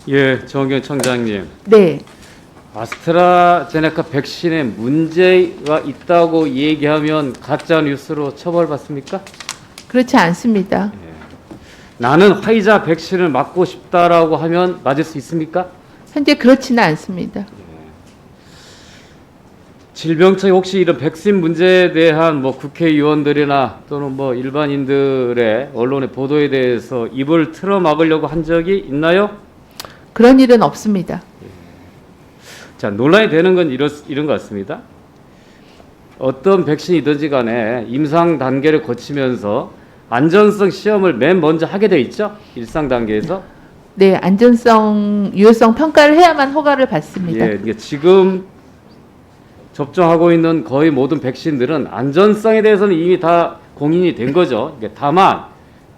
예, 정경 청장님. 네, 아스트라제네카 백신에 문제가 있다고 얘기하면 가짜 뉴스로 처벌받습니까? 그렇지 않습니다. 나는 화이자 백신을 맞고 싶다라고 하면 맞을 수 있습니까? 현재 그렇지는 않습니다. 질병청이 혹시 이런 백신 문제에 대한 뭐 국회의원들이나 또는 뭐 일반인들의 언론의 보도에 대해서 입을 틀어 막으려고 한 적이 있나요? 그런 일은 없습니다. 자, 논란이 되는 건 이런 것 같습니다. 어떤 백신이든지 간에 임상 단계를 거치면서 안전성 시험을 맨 먼저 하게 돼 있죠? 일상 단계에서. 네, 안전성, 유효성 평가를 해야만 허가를 받습니다. 예, 이게 지금 접종하고 있는 거의 모든 백신들은 안전성에 대해서는 이미 다 공인이 된 거죠. 이게 다만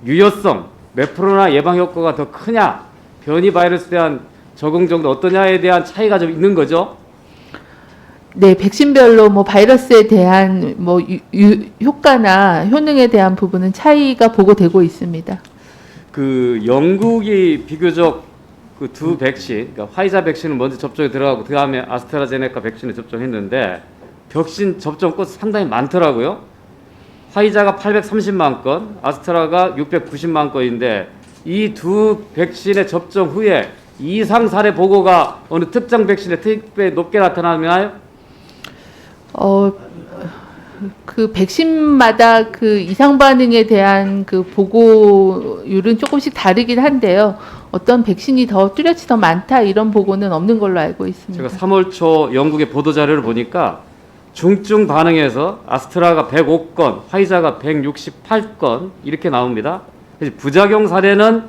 유효성, 몇 프로나 예방 효과가 더 크냐, 변이 바이러스에 대한 적응 정도 어떠냐에 대한 차이가 좀 있는 거죠. 네, 백신별로 뭐 바이러스에 대한 뭐 효과나 효능에 대한 부분은 차이가 보고되고 있습니다. 그 영국이 비교적 그 두 백신, 그러니까 화이자 백신을 먼저 접종에 들어가고 그 다음에 아스트라제네카 백신을 접종했는데 백신 접종 건 상당히 많더라고요. 화이자가 830만 건, 아스트라가 690만 건인데 이 두 백신의 접종 후에 이상 사례 보고가 어느 특정 백신에 특별히 높게 나타나나요? 그 백신마다 그 이상 반응에 대한 그 보고율은 조금씩 다르긴 한데요. 어떤 백신이 더 뚜렷이 더 많다 이런 보고는 없는 걸로 알고 있습니다. 제가 3월 초 영국의 보도 자료를 보니까 중증 반응에서 아스트라가 105건, 화이자가 168건 이렇게 나옵니다. 그래서 부작용 사례는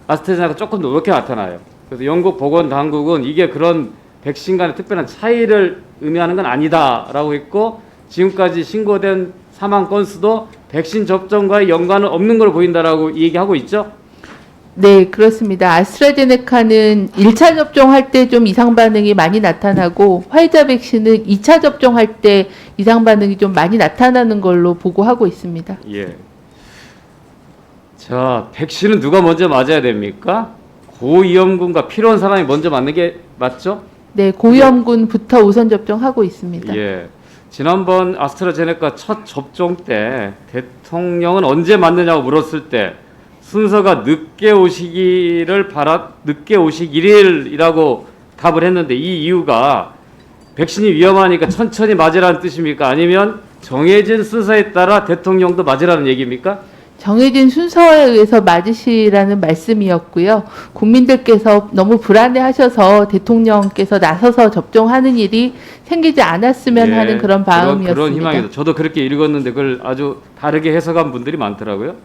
아스트라제네카가 조금 더 높게 나타나요. 그래서 영국 보건당국은 이게 그런 백신 간의 특별한 차이를 의미하는 건 아니다라고 했고 지금까지 신고된 사망 건수도 백신 접종과의 연관은 없는 걸로 보인다라고 얘기하고 있죠. 네, 그렇습니다. 아스트라제네카는 1차 접종할 때 좀 이상 반응이 많이 나타나고 화이자 백신은 2차 접종할 때 이상 반응이 좀 많이 나타나는 걸로 보고하고 있습니다. 예. 자, 백신은 누가 먼저 맞아야 됩니까? 고위험군과 필요한 사람이 먼저 맞는 게 맞죠? 네, 고위험군부터 우선 접종하고 있습니다. 예. 지난번 아스트라제네카 첫 접종 때 대통령은 언제 맞느냐고 물었을 때 순서가 늦게 오시기를이라고 답을 했는데 이 이유가 백신이 위험하니까 천천히 맞으라는 뜻입니까? 아니면 정해진 순서에 따라 대통령도 맞으라는 얘기입니까? 정해진 순서에 의해서 맞으시라는 말씀이었고요. 국민들께서 너무 불안해하셔서 대통령께서 나서서 접종하는 일이 생기지 않았으면 예, 하는 그런 마음이었습니다. 그런 희망이죠. 저도 그렇게 읽었는데 그걸 아주 다르게 해석한 분들이 많더라고요.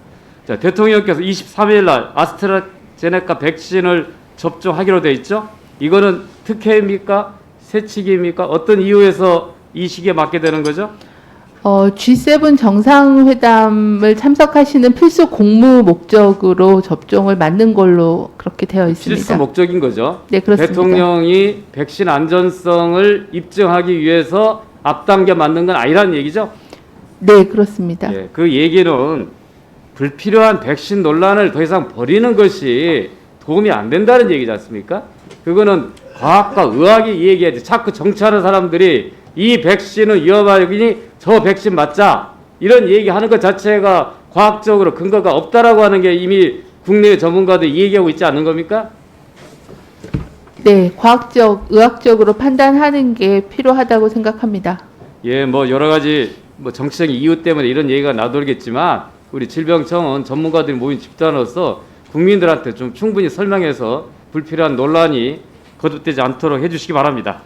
자, 대통령께서 23일 날 아스트라제네카 백신을 접종하기로 돼 있죠. 이거는 특혜입니까? 세칙입니까? 어떤 이유에서 이 시기에 맞게 되는 거죠? G7 정상회담을 참석하시는 필수 공무 목적으로 접종을 맞는 걸로 그렇게 되어 있습니다. 필수 목적인 거죠. 네, 그렇습니다. 대통령이 백신 안전성을 입증하기 위해서 앞당겨 맞는 건 아니라는 얘기죠. 네, 그렇습니다. 예, 그 얘기는 불필요한 백신 논란을 더 이상 벌이는 것이 도움이 안 된다는 얘기지 않습니까? 그거는 과학과 의학이 얘기하지. 자꾸 정치하는 사람들이 이 백신은 위험하니 저 백신 맞자 이런 얘기하는 것 자체가 과학적으로 근거가 없다라고 하는 게 이미 국내 전문가들이 얘기하고 있지 않는 겁니까? 네, 의학적으로 판단하는 게 필요하다고 생각합니다. 예, 뭐 여러 가지 뭐 정치적인 이유 때문에 이런 얘기가 나돌겠지만 우리 질병청은 전문가들이 모인 집단으로서 국민들한테 좀 충분히 설명해서 불필요한 논란이 거듭되지 않도록 해주시기 바랍니다.